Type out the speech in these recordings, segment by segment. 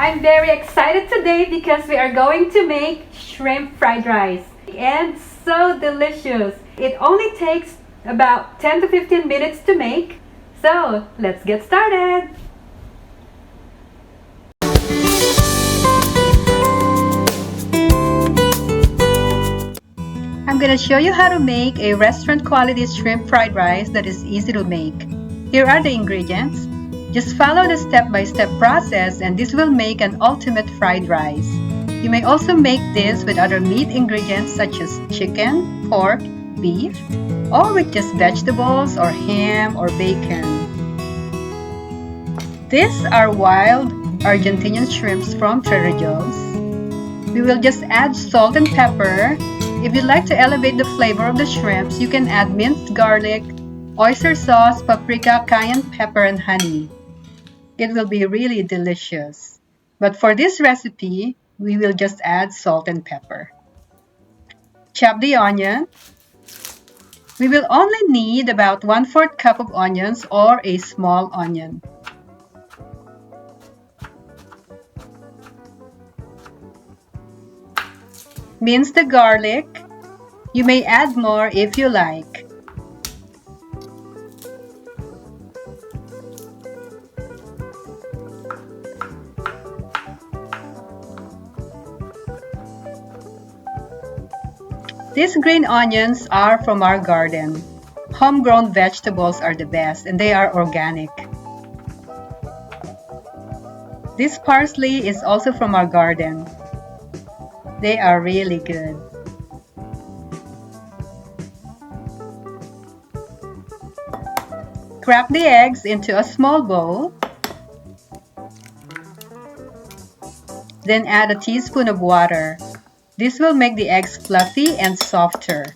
I'm very excited today because we are going to make shrimp fried rice. And so delicious. It only takes about 10 to 15 minutes to make. So let's get started. I'm gonna show you how to make a restaurant quality shrimp fried rice that is easy to make. Here are the ingredients. Just follow the step-by-step process and this will make an ultimate fried rice. You may also make this with other meat ingredients such as chicken, pork, beef, or with just vegetables or ham or bacon. These are wild Argentinian shrimps from Trader Joe's. We will just add salt and pepper. If you'd like to elevate the flavor of the shrimps, you can add minced garlic, oyster sauce, paprika, cayenne pepper, and honey. It will be really delicious. But for this recipe, we will just add salt and pepper. Chop the onion. We will only need about 1/4 cup of onions or a small onion. Mince the garlic. You may add more if you like. These green onions are from our garden. Homegrown vegetables are the best and they are organic. This parsley is also from our garden. They are really good. Crack the eggs into a small bowl. Then add a teaspoon of water. This will make the eggs fluffy and softer.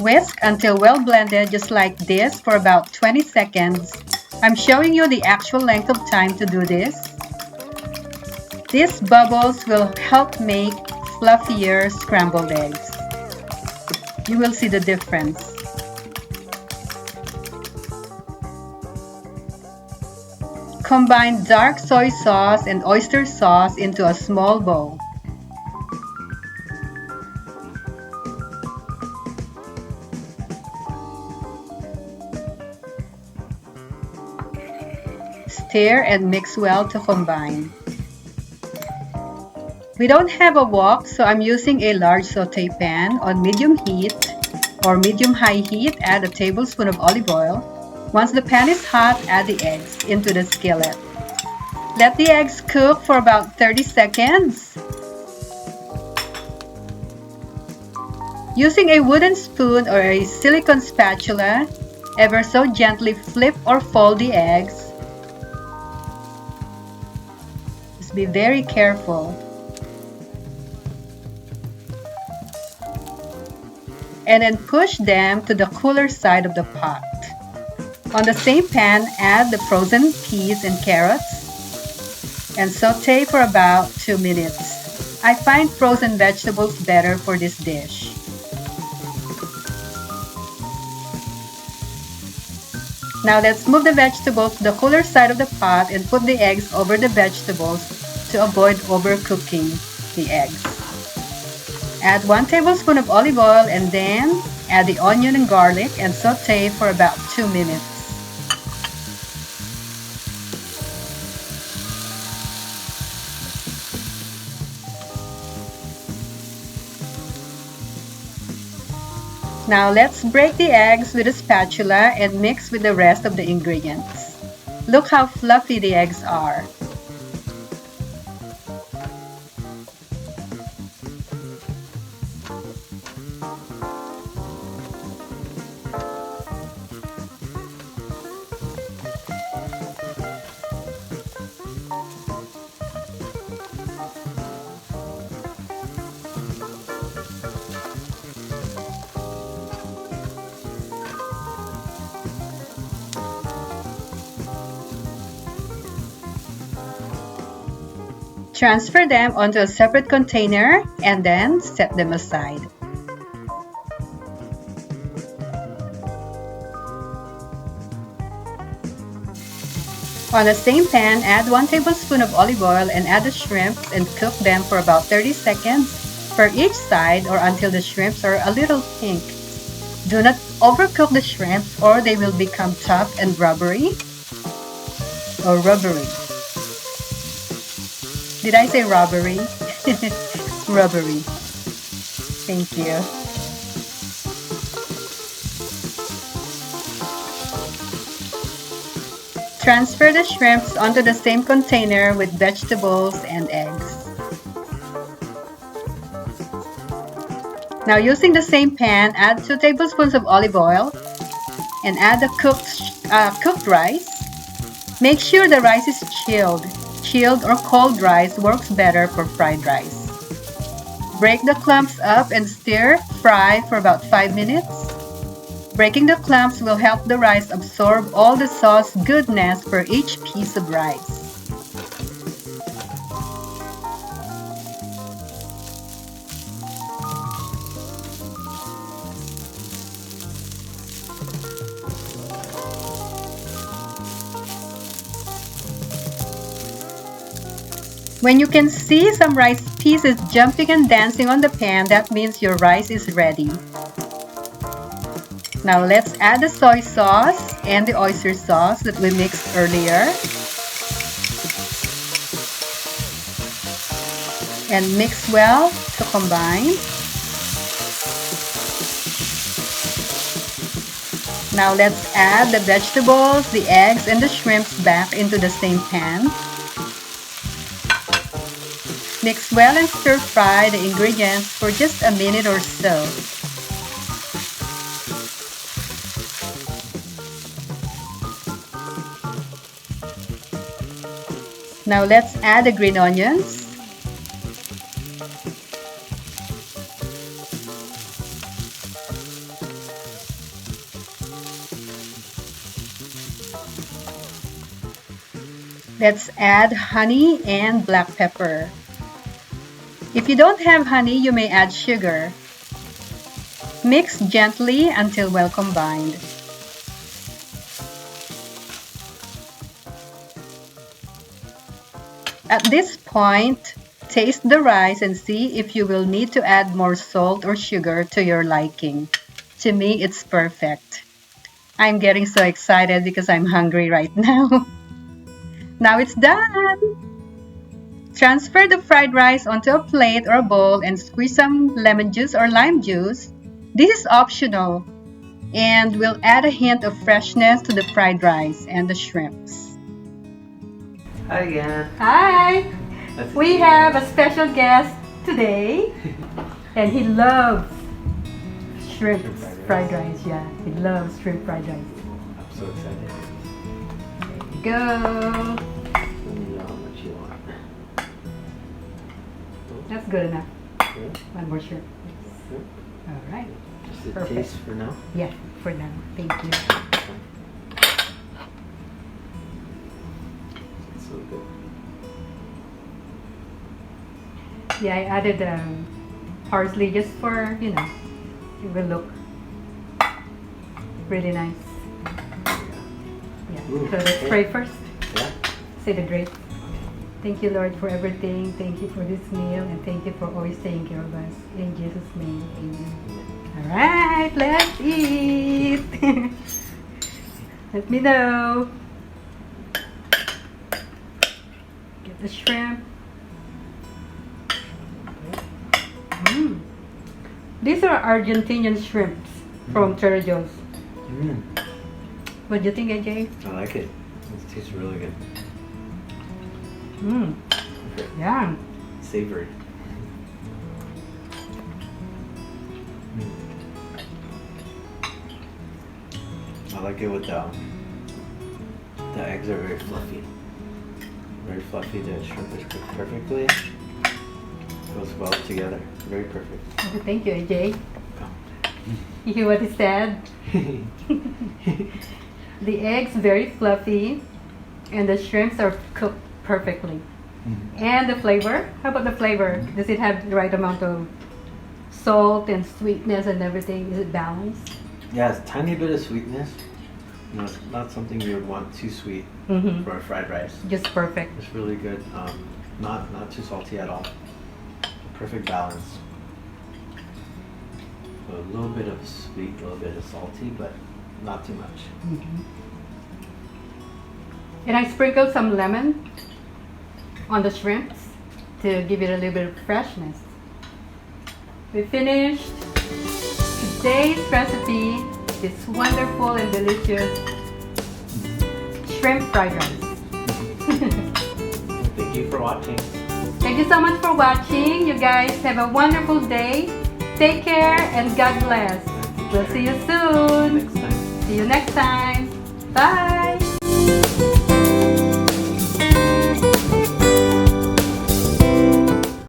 Whisk until well blended just like this for about 20 seconds. I'm showing you the actual length of time to do this. These bubbles will help make fluffier scrambled eggs. You will see the difference. Combine dark soy sauce and oyster sauce into a small bowl. Stir and mix well to combine. We don't have a wok, so I'm using a large saute pan on medium heat or medium-high heat. Add a tablespoon of olive oil. Once the pan is hot, add the eggs into the skillet. Let the eggs cook for about 30 seconds. Using a wooden spoon or a silicone spatula, ever so gently flip or fold the eggs. Just be very careful. And then push them to the cooler side of the pot. On the same pan, add the frozen peas and carrots and saute for about 2 minutes. I find frozen vegetables better for this dish. Now let's move the vegetables to the cooler side of the pot and put the eggs over the vegetables to avoid overcooking the eggs. Add 1 tablespoon of olive oil and then add the onion and garlic and saute for about 2 minutes. Now let's break the eggs with a spatula and mix with the rest of the ingredients. Look how fluffy the eggs are. Transfer them onto a separate container and then set them aside. On the same pan, add 1 tablespoon of olive oil and add the shrimps and cook them for about 30 seconds for each side or until the shrimps are a little pink. Do not overcook the shrimps or they will become tough and rubbery. Or rubbery. Did I say robbery? Rubbery. Thank you. Transfer the shrimps onto the same container with vegetables and eggs. Now using the same pan, add 2 tablespoons of olive oil and add the cooked rice. Make sure the rice is chilled. Chilled or cold rice works better for fried rice. Break the clumps up and stir fry for about 5 minutes. Breaking the clumps will help the rice absorb all the sauce goodness for each piece of rice. When you can see some rice pieces jumping and dancing on the pan, that means your rice is ready. Now let's add the soy sauce and the oyster sauce that we mixed earlier. And mix well to combine. Now let's add the vegetables, the eggs, and the shrimps back into the same pan. Mix well and stir fry the ingredients for just a minute or so. Now let's add the green onions. Let's add honey and black pepper. If you don't have honey, you may add sugar. Mix gently until well combined. At this point, taste the rice and see if you will need to add more salt or sugar to your liking. To me, it's perfect. I'm getting so excited because I'm hungry right now. Now it's done! Transfer the fried rice onto a plate or a bowl and squeeze some lemon juice or lime juice. This is optional and will add a hint of freshness to the fried rice and the shrimps. Hi again. Hi! We have a special guest today and he loves shrimp fried rice. Yeah, he loves shrimp fried rice. I'm so excited. There you go. Let me know how much you want. That's good enough. Good. One more shrimp. Good. All right. Just a Perfect. taste for now. Yeah, for now. Thank you. It's so good. Yeah, I added parsley just for, it will look really nice. Yeah. Ooh, So let's okay. pray first. Yeah. Say the grace. Thank you, Lord, for everything. Thank you for this meal, and thank you for always taking care of us. In Jesus' name, amen. All right, let's eat. Let me know. Get the shrimp. These are Argentinian shrimps from Trader Joe's. What do you think, AJ? I like it. It tastes really good. Okay. Yeah. Savory. I like it with the eggs are very fluffy. Very fluffy. The shrimp is cooked perfectly. Goes well together. Very perfect. Okay, thank you, AJ. You hear what he said? The eggs very fluffy, and the shrimps are cooked perfectly. And the flavor? How about the flavor? Does it have the right amount of salt and sweetness and everything? Is it balanced? Yeah, it's a tiny bit of sweetness, Not something you would want too sweet for a fried rice. Just perfect. It's really good. Not too salty at all. Perfect balance. So a little bit of sweet, a little bit of salty, but not too much. And I sprinkled some lemon on the shrimps to give it a little bit of freshness. We finished today's recipe, this wonderful and delicious shrimp fried rice. Thank you for watching. Thank you so much for watching. You guys have a wonderful day. Take care and God bless. We'll see you soon. Next time. See you next time. Bye.